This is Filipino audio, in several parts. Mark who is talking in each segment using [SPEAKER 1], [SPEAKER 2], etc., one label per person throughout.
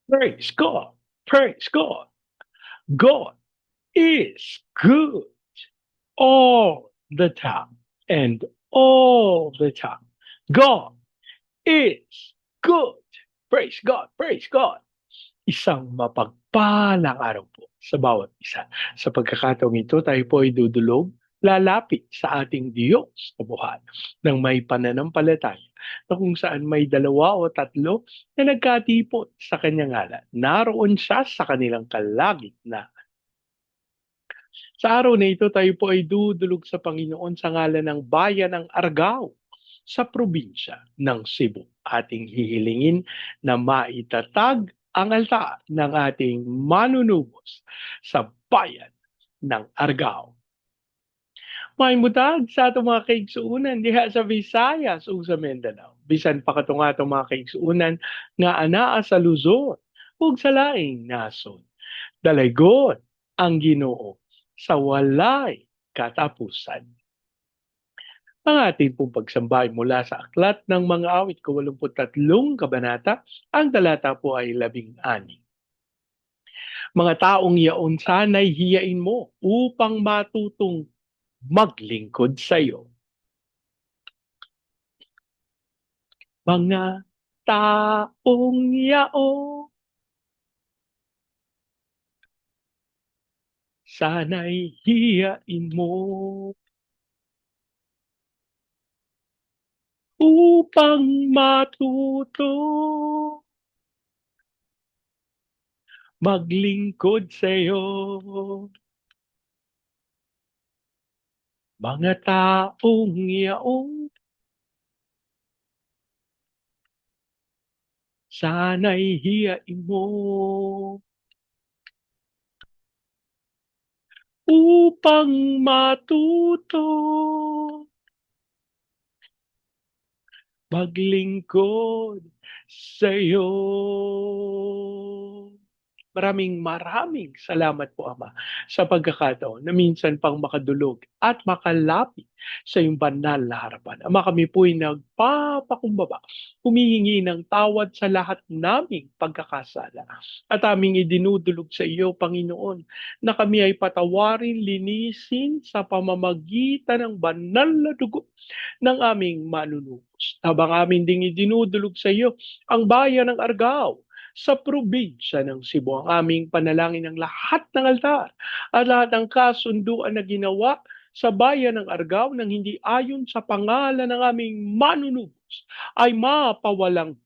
[SPEAKER 1] Praise God. Praise God. God is good all the time and all the time. God is good. Praise God. Praise God. Isang mapagpalang araw po sa bawat isa. Sa pagkakataong ito, tayo po ay dudulog, lalapit sa ating Diyos na buhay ng may pananampalataya na kung saan may dalawa o tatlo na nagkatipon sa kanyang ngalan. Naroon siya sa kanilang kalagitnaan. Sa araw na ito, tayo po ay dudulog sa Panginoon sa ngalan ng bayan ng Argao sa probinsya ng Cebu. Ating hihilingin na maitatag ang altar ng ating manunubos sa bayan ng Argao. May mutag sa atong mga kaigsuunan diha sa Visayas o sa Mindanao. Bisan pa katong atong mga kaigsuunan nga anaa sa Luzon ug sa laing nasod. Dalaygon ang Ginoo sa walay katapusan. Ang ating pong pagsambay mula sa Aklat ng Mga Awit, 83 kabanata, ang talata po ay 16. Mga taong yaon sana'y hiyain mo upang matutong maglingkod sa iyo. Mga taong yaon sana'y hiyain mo upang matuto maglingkod sa iyo. Mga taong yaong sana'y hiyain mo upang matuto maglingkod sa iyo. Maraming salamat po, Ama, sa pagkakataon na minsan pang makadulog at makalapit sa iyong banal na harapan. Ama, kami po'y nagpapakumbaba, humihingi ng tawad sa lahat naming pagkakasala. At aming idinudulog sa iyo, Panginoon, na kami ay patawarin, linisin sa pamamagitan ng banal na dugo ng aming manunubos. Habang amin ding idinudulog sa iyo ang bayan ng Argao, sa probinsya ng Cebu. Ang aming panalangin ng lahat ng altar at lahat ng kasunduan na ginawa sa bayan ng Argao nang hindi ayon sa pangalan ng aming manunubos ay mapawalang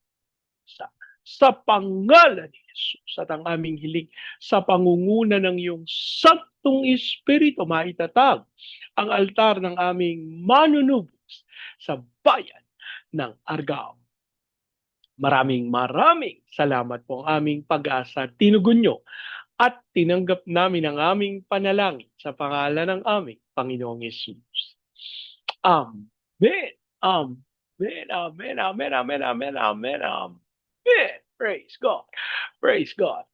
[SPEAKER 1] sa pangalan ni Jesus at ang aming hiling sa pangunguna ng iyong Santong Espiritu maitatag ang altar ng aming manunubos sa bayan ng Argao. Maraming salamat po ang aming pag-asa. Tinugon nyo at tinanggap namin ang aming panalangin sa pangalan ng aming Panginoong Yesus. Amen. Amen. Amen. Amen. Amen. Amen. Amen. Amen. Praise God. Praise God.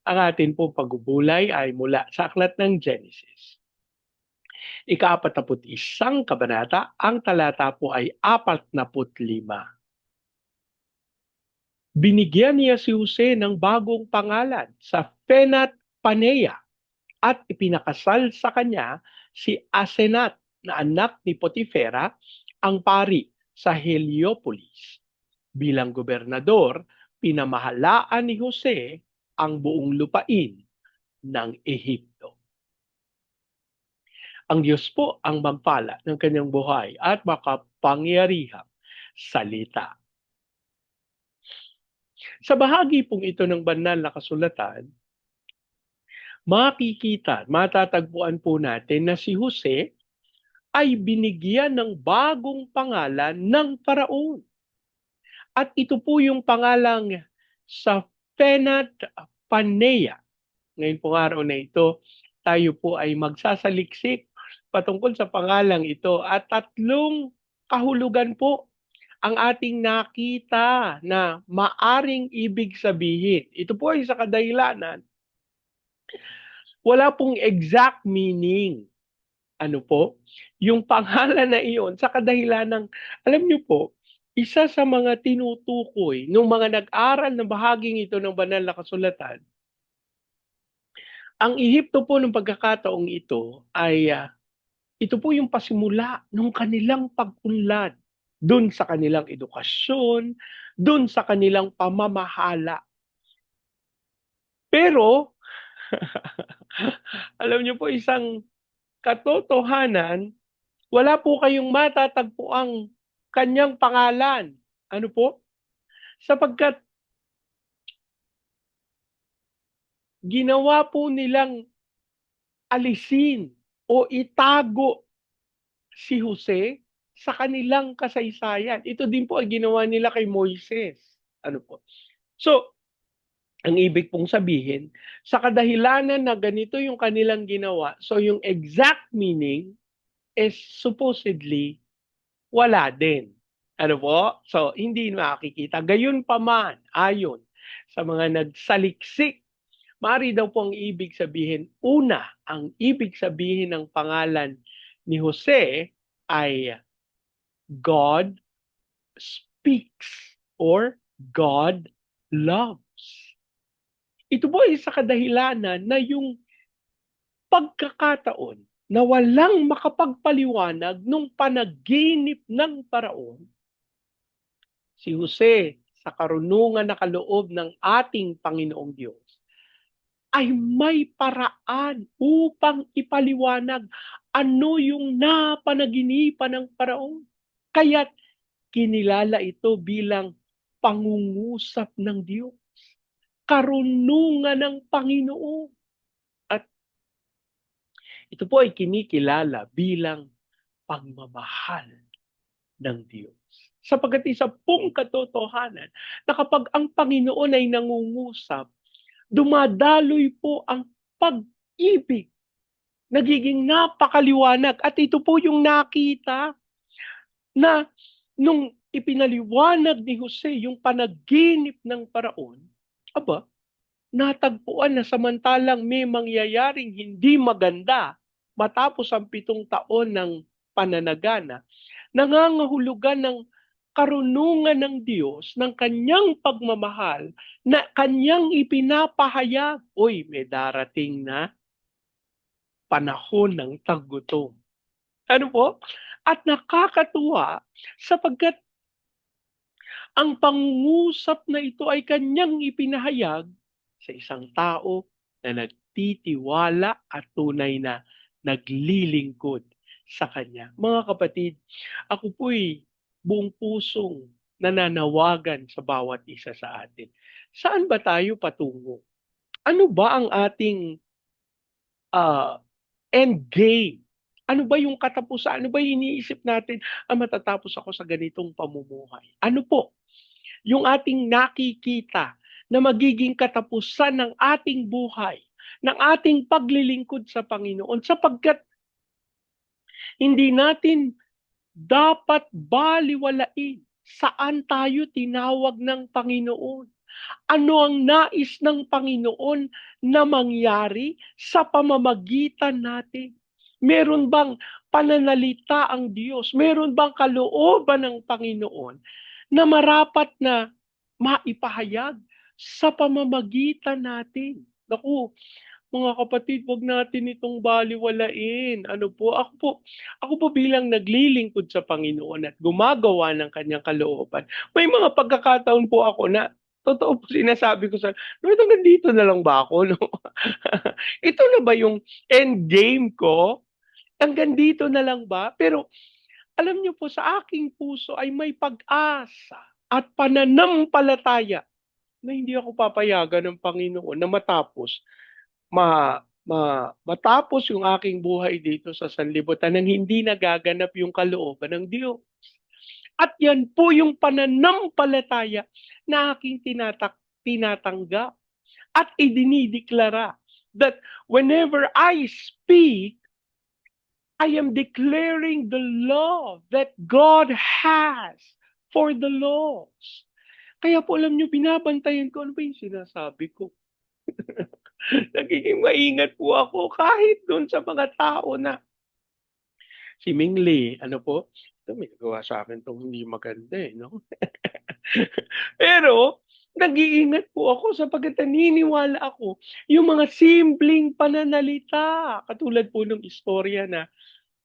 [SPEAKER 1] Ang atin po pagbubulay ay mula sa aklat ng Genesis. Ika-41 kabanata, ang talata po ay 45. Binigyan niya si Jose ng bagong pangalan sa Fenat Panea at ipinakasal sa kanya si Asenat na anak ni Potifera, ang pari sa Heliopolis. Bilang gobernador, pinamahalaan ni Jose ang buong lupain ng Ehipto. Ang Diyos po ang magpala ng kanyang buhay at makapangyarihang salita. Sa bahagi pong ito ng banal na kasulatan, makikita, matatagpuan po natin na si Jose ay binigyan ng bagong pangalan ng paraon. At ito po yung pangalang sa Fenat Panea. Ngayon po araw na ito, tayo po ay magsasaliksik patungkol sa pangalang ito at tatlong kahulugan po ang ating nakita na maaring ibig sabihin. Ito po ay sa kadahilanan. Wala pong exact meaning. Ano po? Yung pangalan na iyon sa kadahilan ng, alam niyo po, isa sa mga tinutukoy ng mga nag-aral ng bahaging ito ng banal na kasulatan, ang Ehipto po ng pagkakataong ito ay ito po yung pasimula ng kanilang pag-unlad dun sa kanilang edukasyon, dun sa kanilang pamamahala. Pero, alam niyo po, isang katotohanan, wala po kayong matatagpo ang kanyang pangalan. Ano po? Sapagkat ginawa po nilang alisin o itago si Jose sa kanilang kasaysayan. Ito din po ang ginawa nila kay Moises. Ano po? So, ang ibig pong sabihin, sa kadahilanan na ganito yung kanilang ginawa, so yung exact meaning is supposedly wala din. Ano po? So, hindi makikita. Gayon pa man, ayon sa mga nagsaliksik, mari daw po ang ibig sabihin, una, ang ibig sabihin ng pangalan ni Jose ay God speaks or God loves. Ito po ay sa kadahilanan na yung pagkakataon na walang makapagpaliwanag nung panaginip ng paraon, si Jose sa karunungan na kaloob ng ating Panginoong Diyos ay may paraan upang ipaliwanag ano yung napanaginipan ng paraon. Kaya't kinilala ito bilang pangungusap ng Diyos, karunungan ng Panginoon. At ito po ay kinikilala bilang pagmamahal ng Diyos. Sapagkat isa pong katotohanan na kapag ang Panginoon ay nangungusap, dumadaloy po ang pag-ibig. Nagiging napakaliwanag. At ito po yung nakita na nung ipinaliwanag ni Jose yung panaginip ng paraon, aba, natagpuan na samantalang may mangyayaring hindi maganda matapos ang 7 taon ng pananagana, nangangahulugan ng karunungan ng Diyos, ng kanyang pagmamahal na kanyang ipinapahayag. Uy, may darating na panahon ng taggutom. Ano po? At nakakatuwa sapagkat ang pangungusap na ito ay kanyang ipinahayag sa isang tao na nagtitiwala at tunay na naglilingkod sa kanya. Mga kapatid, ako po'y buong pusong nananawagan sa bawat isa sa atin. Saan ba tayo patungo? Ano ba ang ating uh, end game? Ano ba yung katapusan? Ano ba yung iniisip natin? Matatapos ako sa ganitong pamumuhay. Ano po yung ating nakikita na magiging katapusan ng ating buhay, ng ating paglilingkod sa Panginoon, sapagkat hindi natin dapat baliwalain saan tayo tinawag ng Panginoon. Ano ang nais ng Panginoon na mangyari sa pamamagitan natin? Meron bang pananalita ang Diyos? Meron bang kalooban ng Panginoon na marapat na maipahayag sa pamamagitan natin? Naku, mga kapatid, wag natin itong baliwalain. Ako po bilang naglilingkod sa Panginoon at gumagawa ng kanyang kalooban. May mga pagkakataon po ako na totoo po sinasabi ko sa, Lord, hanggang dito na lang ba ako? No? Ito na ba yung end game ko? Hanggang dito na lang ba? Pero alam niyo po, sa aking puso ay may pag-asa at pananampalataya na hindi ako papayagan ng Panginoon na matapos yung aking buhay dito sa sanlibutan nang hindi nagaganap yung kalooban ng Diyos. At yan po yung pananampalataya na aking tinatanggap at idinideklara that whenever I speak, I am declaring the love that God has for the lost. Kaya po alam nyo, binabantayan ko ano ba yung sinasabi ko. Nagiging maingat po ako kahit doon sa mga tao na si Ming Lee, ano po, ito may nagawa sa'kin 'tong hindi maganda, eh, 'no? Pero nag-iingat po ako sapagkat naniniwala ako yung mga simpleng pananalita, katulad po nung istorya na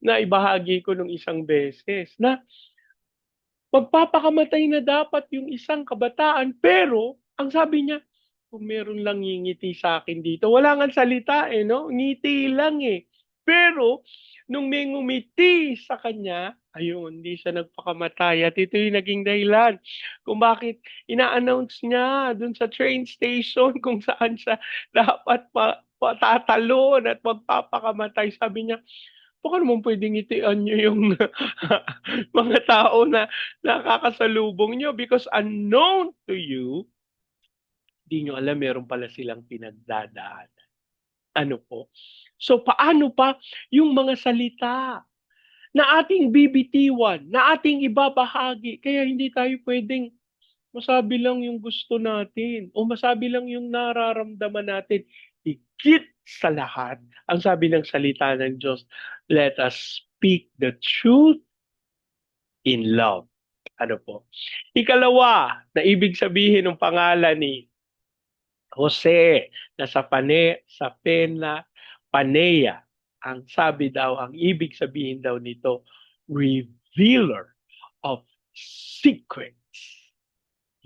[SPEAKER 1] naibahagi ko nung isang beses na magpapakamatay na dapat yung isang kabataan pero ang sabi niya, "Kung meron lang ngingiti sa'kin dito." Wala ngang salita, eh, 'no, ngiti lang, eh. Pero nung may ngumiti sa kanya, ayun, hindi siya nagpakamatay at ito yung naging dahilan kung bakit ina-announce niya dun sa train station kung saan siya dapat patatalon at magpapakamatay. Sabi niya, "Baka naman puwedeng ngitian niyo yung mga tao na nakakasalubong niyo because unknown to you, di niyo alam meron pala silang pinagdadaanan." Ano po? So, paano pa yung mga salita na ating bibitiwan, na ating ibabahagi kaya hindi tayo puwedeng masabi lang yung gusto natin o masabi lang yung nararamdaman natin. Higit sa lahat, ang sabi ng salita ng Diyos, "Let us speak the truth in love." Ano po? Ikalawa na ibig sabihin ng pangalan ni Jose na sa pena Panea. Ang sabi daw, ang ibig sabihin daw nito, revealer of secrets.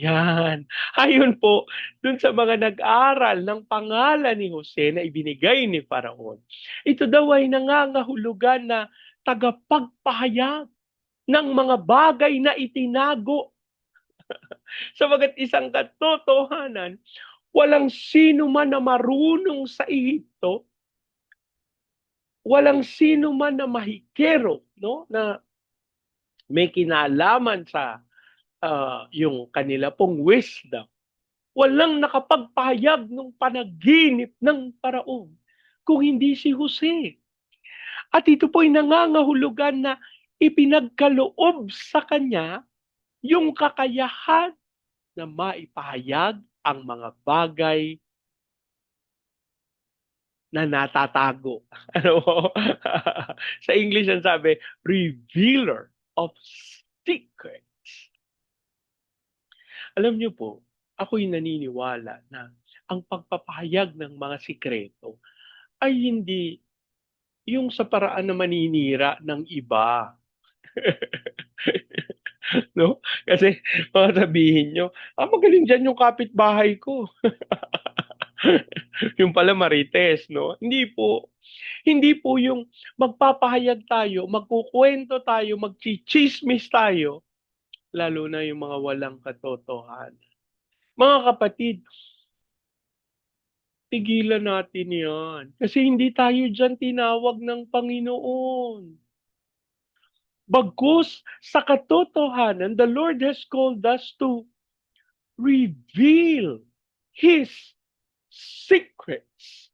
[SPEAKER 1] Yan. Ayon po dun sa mga nag-aral ng pangalan ni Jose na ibinigay ni Faraon. Ito daw ay nangangahulugan na tagapagpahayag ng mga bagay na itinago. Sabagat isang katotohanan, walang sino man na marunong sa Ehipto, walang sino man na mahikero, no, na may kinalaman sa yung kanila pong wisdom. Walang nakapagpahayag ng panaginip ng Paraon kung hindi si Jose. At ito po'y nangangahulugan na ipinagkaloob sa kanya yung kakayahan na maipahayag ang mga bagay na natatago. Ano po? Sa English ang sabi, revealer of secrets. Alam niyo po, ako'y naniniwala na ang pagpapahayag ng mga sikreto ay hindi yung sa paraan na maninira ng iba. No? Kasi baka sabihin niyo, magaling diyan yung kapitbahay ko. Yung pala marites, no? Hindi po. Hindi po yung magpapahayag tayo, magkukuwento tayo, magtsitsismis tayo, lalo na yung mga walang katotohanan. Mga kapatid, tigilan natin yan. Kasi hindi tayo diyan tinawag ng Panginoon. Bagkus sa katotohanan, the Lord has called us to reveal His secrets.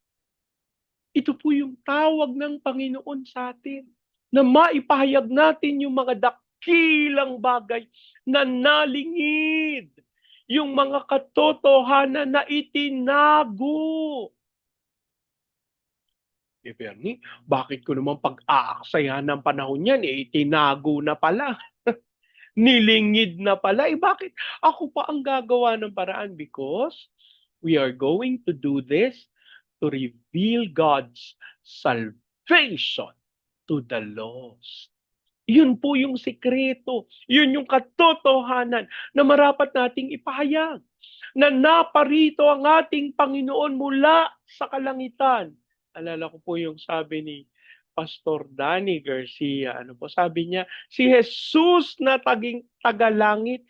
[SPEAKER 1] Ito po yung tawag ng Panginoon sa atin, na maipahayag natin yung mga dakilang bagay na nalingid, yung mga katotohanan na itinago. Bernie, bakit ko naman pag-aaksayahan ng panahon yan, itinago na pala. Nilingid na pala. Bakit ako pa ang gagawa ng paraan? Because we are going to do this to reveal God's salvation to the lost. Yun po yung sikreto. Yun yung katotohanan na marapat nating ipahayag. Na naparito ang ating Panginoon mula sa kalangitan. Alala ko po yung sabi ni Pastor Danny Garcia. Ano po sabi niya? Si Jesus na tagalangit,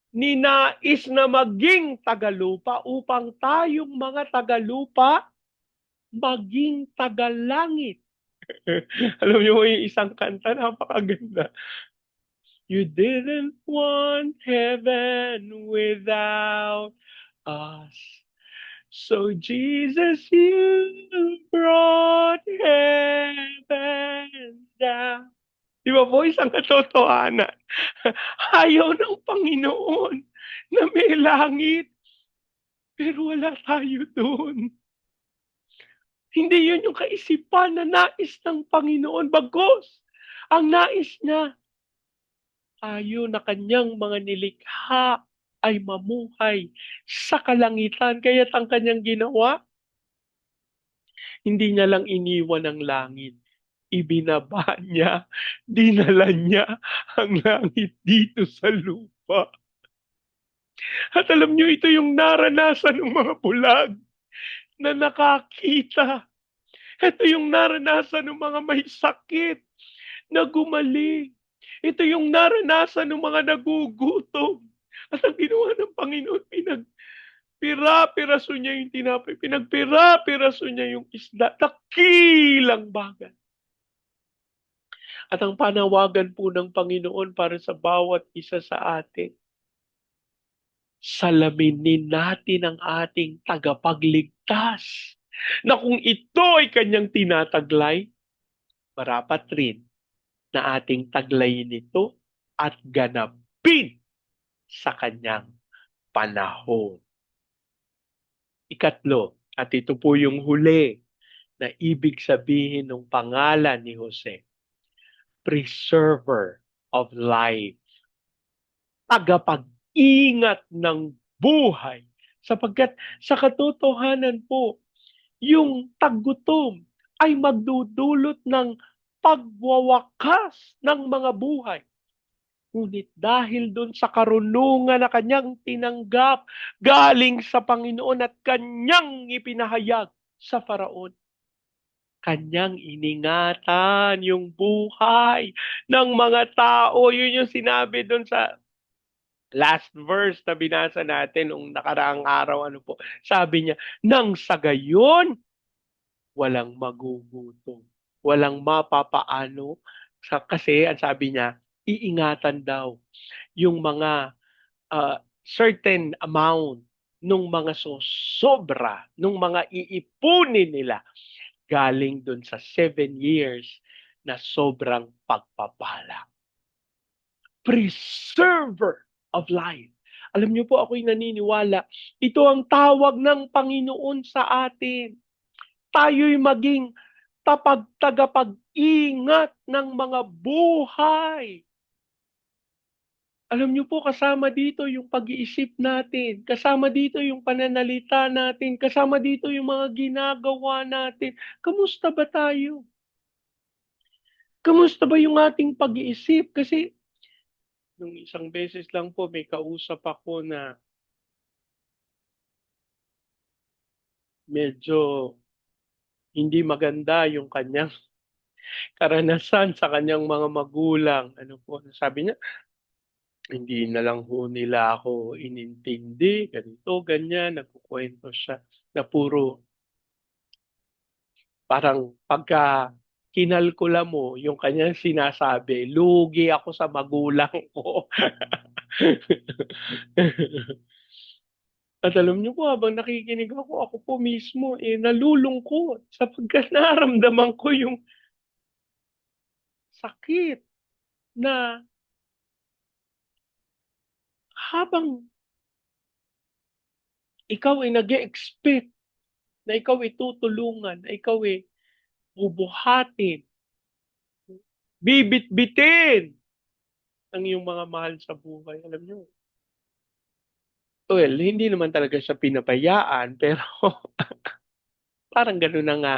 [SPEAKER 1] ninais na maging tagalupa upang tayong mga tagalupa maging tagalangit. Alam niyo yung isang kanta, napakaganda. You didn't want heaven without us. So Jesus, you brought heaven down. Di ba po, isang katotohanan? Ayaw ng Panginoon na may langit, pero wala tayo doon. Hindi yun yung kaisipan na nais ng Panginoon. Bagkus, ang nais niya, tayo na kanyang mga nilikha ay mamuhay sa kalangitan. Kaya't ang kanyang ginawa, hindi niya lang iniwan ang langit. Ibinaba niya, dinala niya ang langit dito sa lupa. At alam niyo, ito yung naranasan ng mga bulag na nakakita. Ito yung naranasan ng mga may sakit na gumaling. Ito yung naranasan ng mga nagugutom. At ang ginawa ng Panginoon, pinagpira-piraso niya yung tinapay, pinagpira-piraso niya yung isda. Dakilang bagay. At ang panawagan po ng Panginoon para sa bawat isa sa atin, salaminin natin ang ating tagapagligtas. Na kung ito ay kanyang tinataglay, marapat rin na ating taglayin ito at ganapin sa kanyang panahon. Ikatlo, at ito po yung huli na ibig sabihin ng pangalan ni Jose, preserver of life, tagapag-ingat ng buhay. Sapagkat sa katotohanan po, yung taggutom ay magdudulot ng pagwawakas ng mga buhay. Ngunit dahil doon sa karunungan na kanyang tinanggap galing sa Panginoon at kanyang ipinahayag sa Faraon, kanyang iningatan yung buhay ng mga tao. Yun yung sinabi doon sa last verse na binasa natin nung nakaraang araw. Ano po? Sabi niya, nang sa gayon, walang magugutom. Walang mapapaano. Kasi, ang sabi niya, iingatan daw yung mga certain amount nung mga sobra, nung mga iipunin nila galing dun sa 7 years na sobrang pagpapala. Preserver of life. Alam niyo po, ako'y naniniwala, ito ang tawag ng Panginoon sa atin. Tayo'y maging tagapag-ingat ng mga buhay. Alam niyo po, kasama dito yung pag-iisip natin, kasama dito yung pananalita natin, kasama dito yung mga ginagawa natin. Kamusta ba tayo? Kamusta ba yung ating pag-iisip? Kasi nung isang beses lang po may kausap ako na medyo hindi maganda yung kanyang karanasan sa kanyang mga magulang. Ano po, sabi niya, hindi na lang ho nila ako inintindi, ganito, ganyan, nagkukwento siya na puro parang pagka kinalkula mo yung kanyang sinasabi, lugi ako sa magulang ko. At alam niyo po, habang nakikinig ako po mismo, nalulungkot sapagkat naramdaman ko yung sakit na habang ikaw ay nag-expect na ikaw ay tutulungan, na ikaw ay bubuhatin, bibit-bitin ang iyong mga mahal sa buhay. Alam niyo, well, hindi naman talaga siya pinabayaan, pero parang gano'n na nga.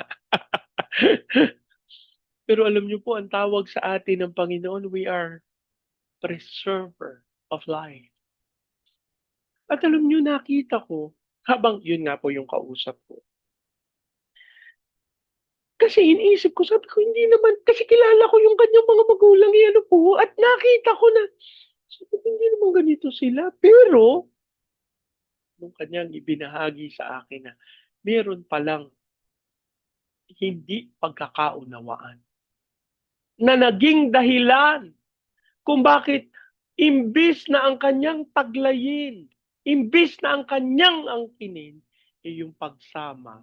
[SPEAKER 1] Pero alam niyo po, ang tawag sa atin ng Panginoon, we are preserver of life. At alam niyo, nakita ko, habang yun nga po yung kausap ko. Kasi iniisip ko, sabi ko, hindi naman, kasi kilala ko yung kanyang mga magulang, ano po, at nakita ko na, sabi ko, hindi naman ganito sila. Pero, nung kanyang ibinahagi sa akin na, meron palang hindi pagkakaunawaan na naging dahilan kung bakit imbis na ang kanyang taglayin, imbis na ang kanyang angkinin, yung pagsama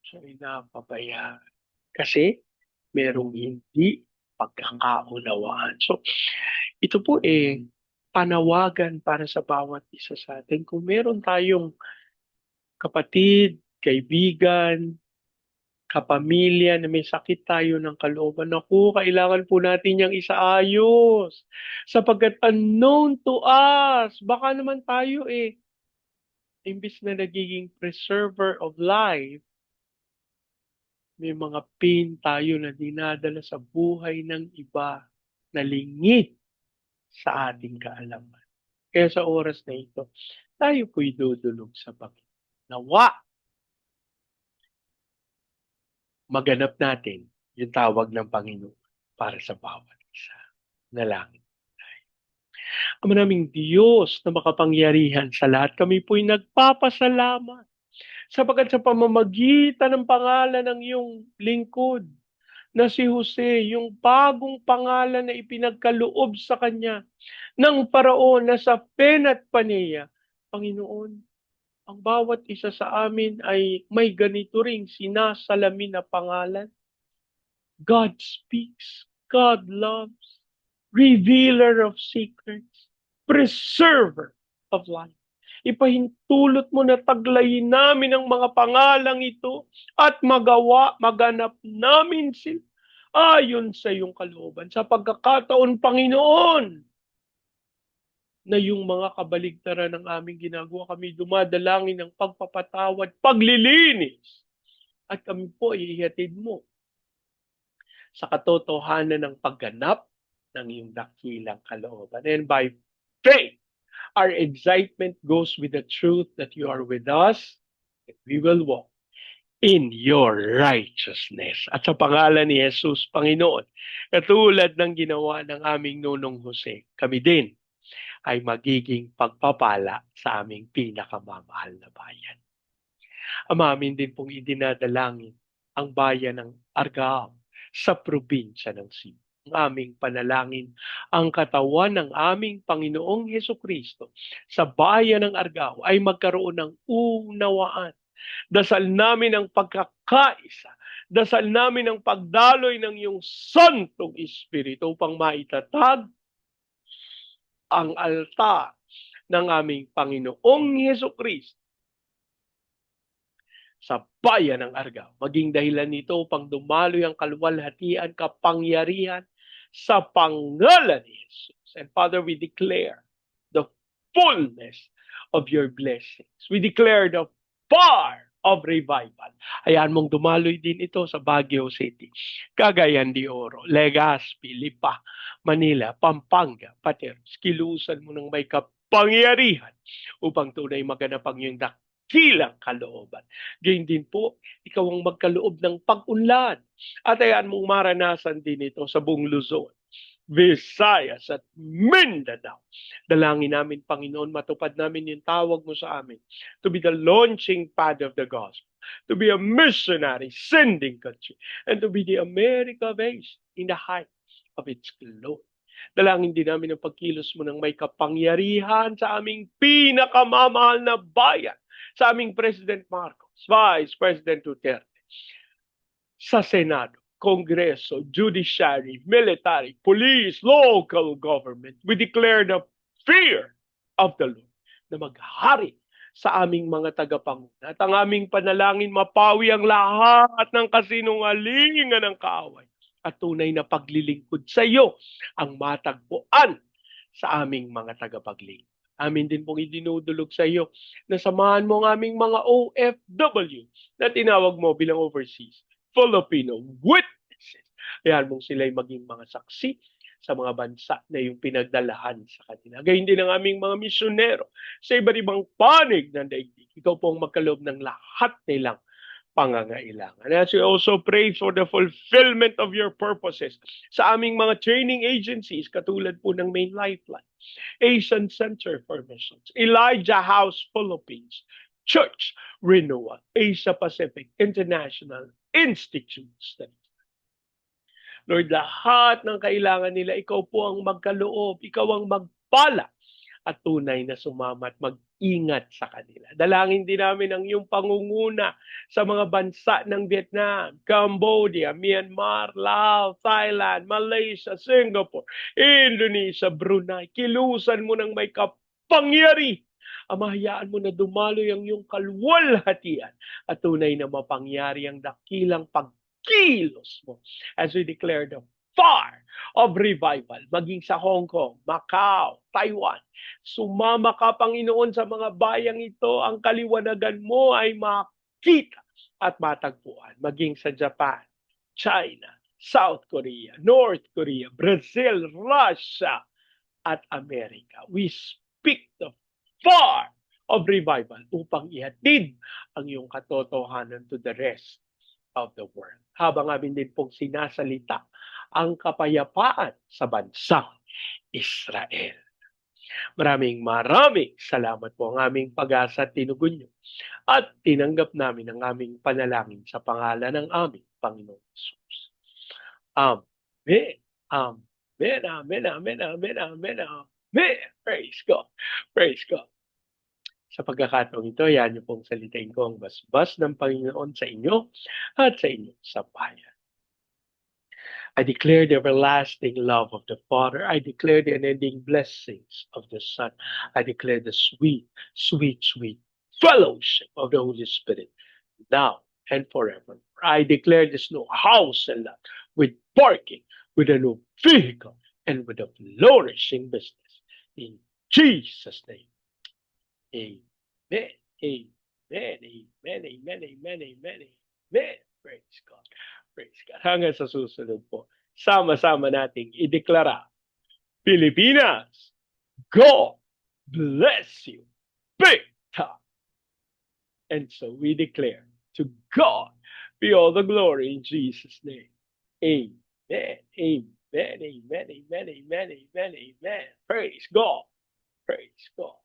[SPEAKER 1] siya ay napabayaan. Kasi merong hindi pagkakaunawaan. So, ito po panawagan para sa bawat isa sa atin. Kung meron tayong kapatid, kaibigan, kapamilya na may sakit tayo ng kalooban. Naku, kailangan po natin niyang isaayos. Sapagkat unknown to us, baka naman tayo imbis na nagiging preserver of life, may mga pain tayo na dinadala sa buhay ng iba na lingid sa ating kaalaman. Kaya sa oras na ito, tayo po'y dudulog sa Panginoon. Nawa, maganap natin yung tawag ng Panginoon para sa bawat isa. Nalangin. Ama naming Diyos na makapangyarihan sa lahat, kami po'y nagpapasalamat sapagkat sa pamamagitan ng pangalan ng iyong lingkod na si Jose, yung bagong pangalan na ipinagkaloob sa kanya ng paraon na sa Penat Paneya, Panginoon, ang bawat isa sa amin ay may ganito ring sinasalamin na pangalan. God speaks, God loves, revealer of secrets, preserver of life. Ipahintulot mo na taglayin namin ang mga pangalang ito at maganap namin sila ayon sa iyong kalooban. Sa pagkakataon, Panginoon, na yung mga kabaligtaran ng aming ginagawa, kami dumadalangin ng pagpapatawad, paglilinis, at kami po ay ihatid mo sa katotohanan ng pagganap ng iyong dakilang kalooban. And by faith, our excitement goes with the truth that you are with us, and we will walk in your righteousness. At sa pangalan ni Jesus, Panginoon, katulad ng ginawa ng aming nunong Jose, kami din ay magiging pagpapala sa aming pinakamamahal na bayan. Amamin din pong idinadalangin ang bayan ng Argao sa probinsya ng Cebu. Ang aming panalangin, ang katawan ng aming Panginoong Hesukristo sa bayan ng Argao ay magkaroon ng unawaan. Dasal namin ang pagkakaisa. Dasal namin ang pagdaloy ng iyong Santong Espiritu upang maitatag ang altar ng aming Panginoong Hesukristo sa bayan ng Argao. Maging dahilan nito upang dumaloy ang kaluwalhatian, kapangyarihan sa pangalan ni Jesus. And Father, we declare the fullness of your blessings. We declare the fire of revival. Hayaan mong dumaloy din ito sa Baguio City, Cagayan de Oro, Legazpi, Lipa, Manila, Pampanga, Pateros. Kilusan mo ng may kapangyarihan upang tunay maganap ang iyong dakilang kalooban. Gayun din po, ikaw ang magkaloob ng pag-unlad. At hayaan mong maranasan din ito sa buong Luzon, Visayas at Mindanao. Dalangin namin, Panginoon, matupad namin yung tawag mo sa amin to be the launching pad of the gospel, to be a missionary sending country, and to be the America of Asia in the height of its glory. Dalangin din namin ang pagkilos mo ng may kapangyarihan sa aming pinakamamahal na bayan, sa aming President Marcos, Vice President Duterte, sa Senado, Kongreso, Judiciary, Military, Police, Local Government. We declare the fear of the Lord na maghari sa aming mga tagapanguna. At ang aming panalangin, mapawi ang lahat ng kasinungalingan ng kaaway at tunay na paglilingkod sa iyo ang matagpuan sa aming mga tagapaglingkod. Amin din pong idinudulog sa iyo na samahan mo ang aming mga OFW na tinawag mo bilang overseas Filipino witnesses. Ayan mong sila'y maging mga saksi sa mga bansa na yung pinagdalahan sa kanila. Gayun din ang aming mga misyonero sa iba't ibang panig ng daigdig. Ikaw pong magkaloob ng lahat nilang pangangailangan. As we also pray for the fulfillment of your purposes sa aming mga training agencies, katulad po ng Main Lifeline, Asian Center for Missions, Elijah House Philippines, Church Renewal, Asia Pacific International Institute Studies. Lord, lahat ng kailangan nila, ikaw po ang magkaloob, ikaw ang magpala at tunay na sumama at mag-ingat sa kanila. Dalangin din namin ang iyong pangunguna sa mga bansa ng Vietnam, Cambodia, Myanmar, Laos, Thailand, Malaysia, Singapore, Indonesia, Brunei. Kilusan mo ng may kapangyarihan Ama, hayaan mo na dumaloy ang iyong kalwalhatian at tunay na mapangyari ang dakilang pagkilos mo as we declare the fire of revival, maging sa Hong Kong, Macau, Taiwan. Sumama ka, Panginoon, sa mga bayang ito. Ang kaliwanagan mo ay makita at matagpuan. Maging sa Japan, China, South Korea, North Korea, Brazil, Russia, at Amerika. We speak the fire of revival upang ihatid ang iyong katotohanan to the rest of the world. Habang amin din pong sinasalita ang kapayapaan sa bansang Israel. Maraming salamat po ang aming pag-asa at tinugon niyo at tinanggap namin ang aming panalangin sa pangalan ng aming Panginoong Jesus. Amen. Amen. Amen. Amen. Amen. Amen. Amen. Praise God. Praise God. Sa pagkakataong ito, yan niyo pong salitain ko ang basbas ng Panginoon sa inyo at sa inyo sa bayan. I declare the everlasting love of the Father. I declare the unending blessings of the Son. I declare the sweet, sweet, sweet fellowship of the Holy Spirit now and forever. I declare this new house and lot with parking, with a new vehicle, and with a flourishing business. In Jesus' name. Amen. Amen. Amen. Amen. Amen. Amen. Amen. Praise God. Praise God. Hanggang sa susunod po, sama-sama nating ideklara, Pilipinas, God bless you big time. And so we declare, to God be all the glory in Jesus' name. Amen. Amen. Amen. Amen. Amen. Amen. Amen. Praise God. Praise God.